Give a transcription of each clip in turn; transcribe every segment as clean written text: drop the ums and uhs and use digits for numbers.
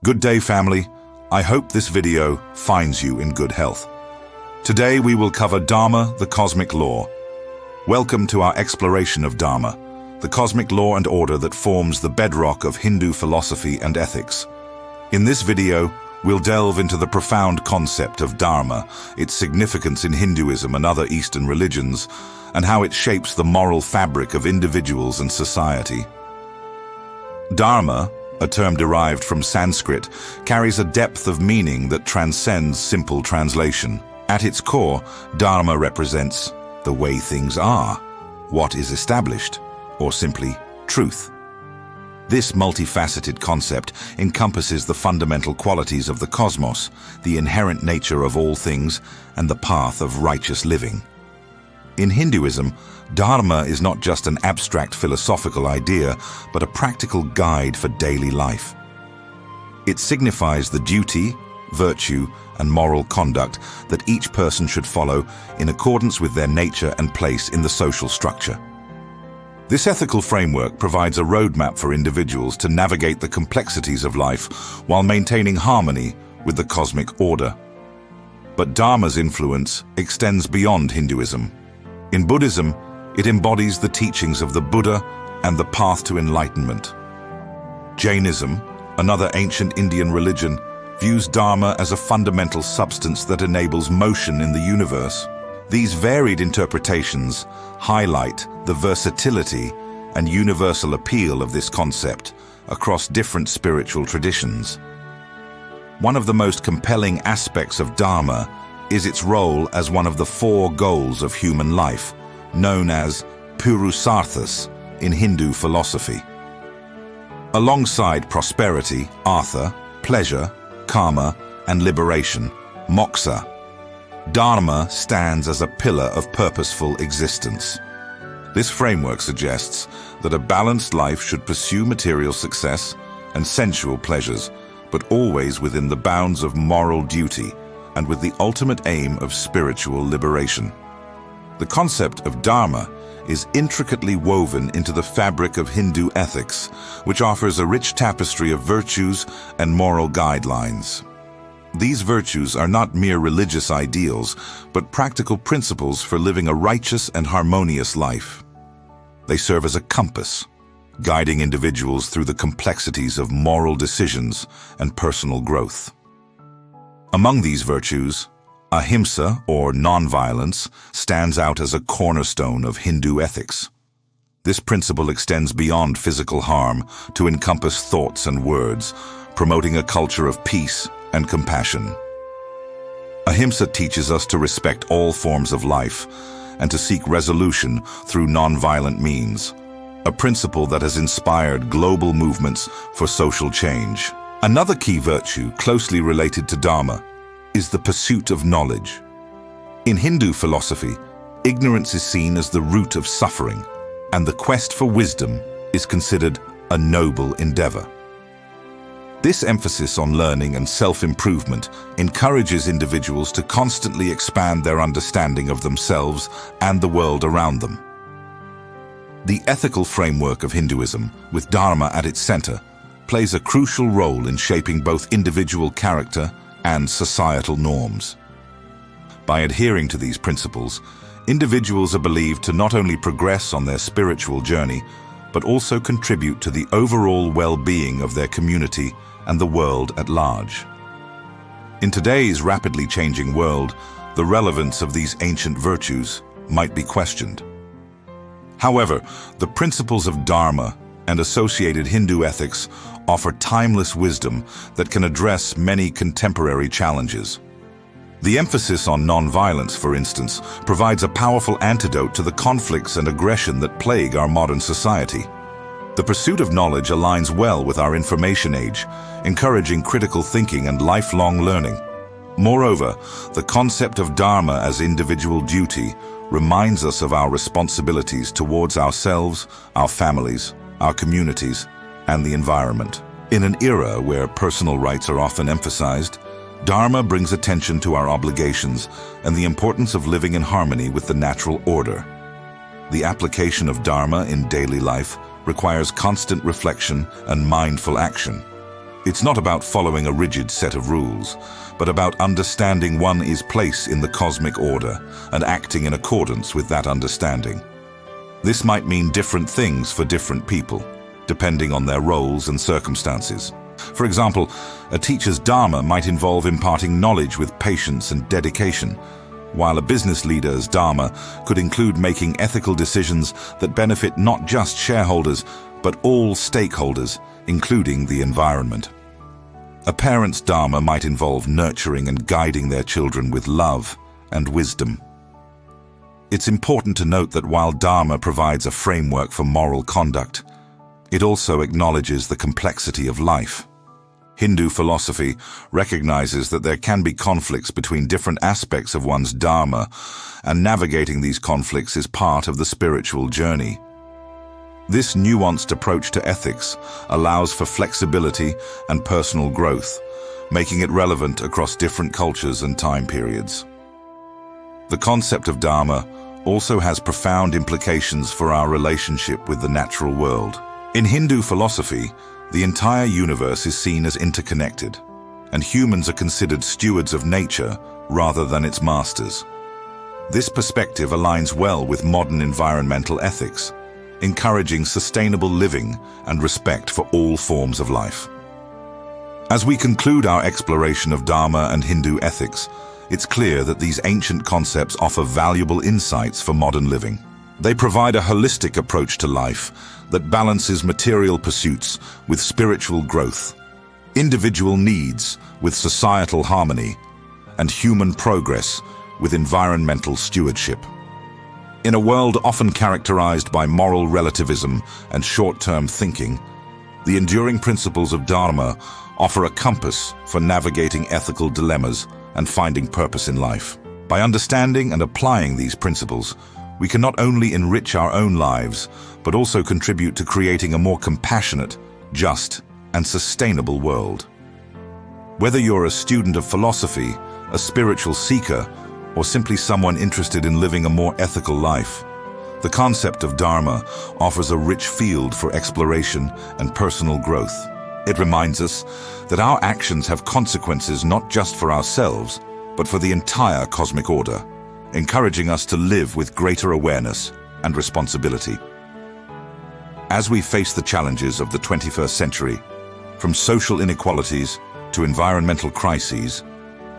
Good day, family. I hope this video finds you in good health. Today we will cover Dharma, the Cosmic Law. Welcome to our exploration of Dharma, the cosmic law and order that forms the bedrock of Hindu philosophy and ethics. In this video, we'll delve into the profound concept of Dharma, its significance in Hinduism and other Eastern religions, and how it shapes the moral fabric of individuals and society. Dharma, a term derived from Sanskrit, carries a depth of meaning that transcends simple translation. At its core, Dharma represents the way things are, what is established, or simply truth. This multifaceted concept encompasses the fundamental qualities of the cosmos, the inherent nature of all things, and the path of righteous living. In Hinduism, Dharma is not just an abstract philosophical idea, but a practical guide for daily life. It signifies the duty, virtue, and moral conduct that each person should follow in accordance with their nature and place in the social structure. This ethical framework provides a roadmap for individuals to navigate the complexities of life while maintaining harmony with the cosmic order. But Dharma's influence extends beyond Hinduism. In Buddhism, it embodies the teachings of the Buddha and the path to enlightenment. Jainism, another ancient Indian religion, views Dharma as a fundamental substance that enables motion in the universe. These varied interpretations highlight the versatility and universal appeal of this concept across different spiritual traditions. One of the most compelling aspects of Dharma is its role as one of the four goals of human life, known as Purusarthas in Hindu philosophy. Alongside prosperity, artha, pleasure, karma, and liberation, moksha, Dharma stands as a pillar of purposeful existence. This framework suggests that a balanced life should pursue material success and sensual pleasures, but always within the bounds of moral duty and with the ultimate aim of spiritual liberation. The concept of Dharma is intricately woven into the fabric of Hindu ethics, which offers a rich tapestry of virtues and moral guidelines. These virtues are not mere religious ideals, but practical principles for living a righteous and harmonious life. They serve as a compass, guiding individuals through the complexities of moral decisions and personal growth. Among these virtues, ahimsa, or nonviolence, stands out as a cornerstone of Hindu ethics. This principle extends beyond physical harm to encompass thoughts and words, promoting a culture of peace and compassion. Ahimsa teaches us to respect all forms of life and to seek resolution through nonviolent means, a principle that has inspired global movements for social change. Another key virtue closely related to Dharma is the pursuit of knowledge. In Hindu philosophy, ignorance is seen as the root of suffering, and the quest for wisdom is considered a noble endeavor. This emphasis on learning and self-improvement encourages individuals to constantly expand their understanding of themselves and the world around them. The ethical framework of Hinduism, with Dharma at its center, plays a crucial role in shaping both individual character and societal norms. By adhering to these principles, individuals are believed to not only progress on their spiritual journey, but also contribute to the overall well-being of their community and the world at large. In today's rapidly changing world, the relevance of these ancient virtues might be questioned. However, the principles of Dharma and associated Hindu ethics offer timeless wisdom that can address many contemporary challenges. The emphasis on nonviolence, for instance, provides a powerful antidote to the conflicts and aggression that plague our modern society. The pursuit of knowledge aligns well with our information age, encouraging critical thinking and lifelong learning. Moreover, the concept of Dharma as individual duty reminds us of our responsibilities towards ourselves, our families, our communities, and the environment. In an era where personal rights are often emphasized, Dharma brings attention to our obligations and the importance of living in harmony with the natural order. The application of Dharma in daily life requires constant reflection and mindful action. It's not about following a rigid set of rules, but about understanding one's place in the cosmic order and acting in accordance with that understanding. This might mean different things for different people, depending on their roles and circumstances. For example, a teacher's dharma might involve imparting knowledge with patience and dedication, while a business leader's dharma could include making ethical decisions that benefit not just shareholders, but all stakeholders, including the environment. A parent's dharma might involve nurturing and guiding their children with love and wisdom. It's important to note that while dharma provides a framework for moral conduct, it also acknowledges the complexity of life. Hindu philosophy recognizes that there can be conflicts between different aspects of one's dharma, and navigating these conflicts is part of the spiritual journey. This nuanced approach to ethics allows for flexibility and personal growth, making it relevant across different cultures and time periods. The concept of dharma also has profound implications for our relationship with the natural world. In Hindu philosophy, the entire universe is seen as interconnected, and humans are considered stewards of nature rather than its masters. This perspective aligns well with modern environmental ethics, encouraging sustainable living and respect for all forms of life. As we conclude our exploration of Dharma and Hindu ethics, it's clear that these ancient concepts offer valuable insights for modern living. They provide a holistic approach to life that balances material pursuits with spiritual growth, individual needs with societal harmony, and human progress with environmental stewardship. In a world often characterized by moral relativism and short-term thinking, the enduring principles of Dharma offer a compass for navigating ethical dilemmas and finding purpose in life. By understanding and applying these principles, we can not only enrich our own lives, but also contribute to creating a more compassionate, just, and sustainable world. Whether you're a student of philosophy, a spiritual seeker, or simply someone interested in living a more ethical life, the concept of Dharma offers a rich field for exploration and personal growth. It reminds us that our actions have consequences not just for ourselves, but for the entire cosmic order, encouraging us to live with greater awareness and responsibility. As we face the challenges of the 21st century, from social inequalities to environmental crises,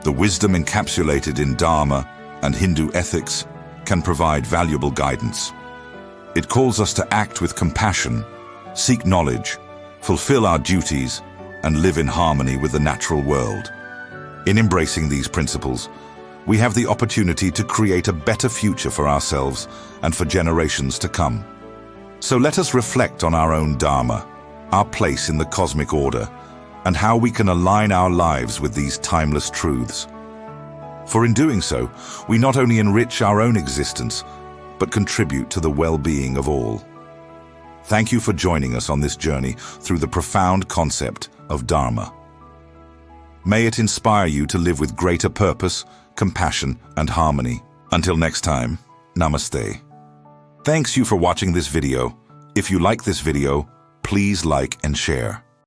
the wisdom encapsulated in Dharma and Hindu ethics can provide valuable guidance. It calls us to act with compassion, seek knowledge, fulfill our duties, and live in harmony with the natural world. In embracing these principles, we have the opportunity to create a better future for ourselves and for generations to come. So let us reflect on our own Dharma, our place in the cosmic order, and how we can align our lives with these timeless truths. For in doing so, we not only enrich our own existence, but contribute to the well-being of all. Thank you for joining us on this journey through the profound concept of Dharma. May it inspire you to live with greater purpose, compassion, and harmony. Until next time, Namaste. Thanks you for watching this video. If you like this video, please like and share.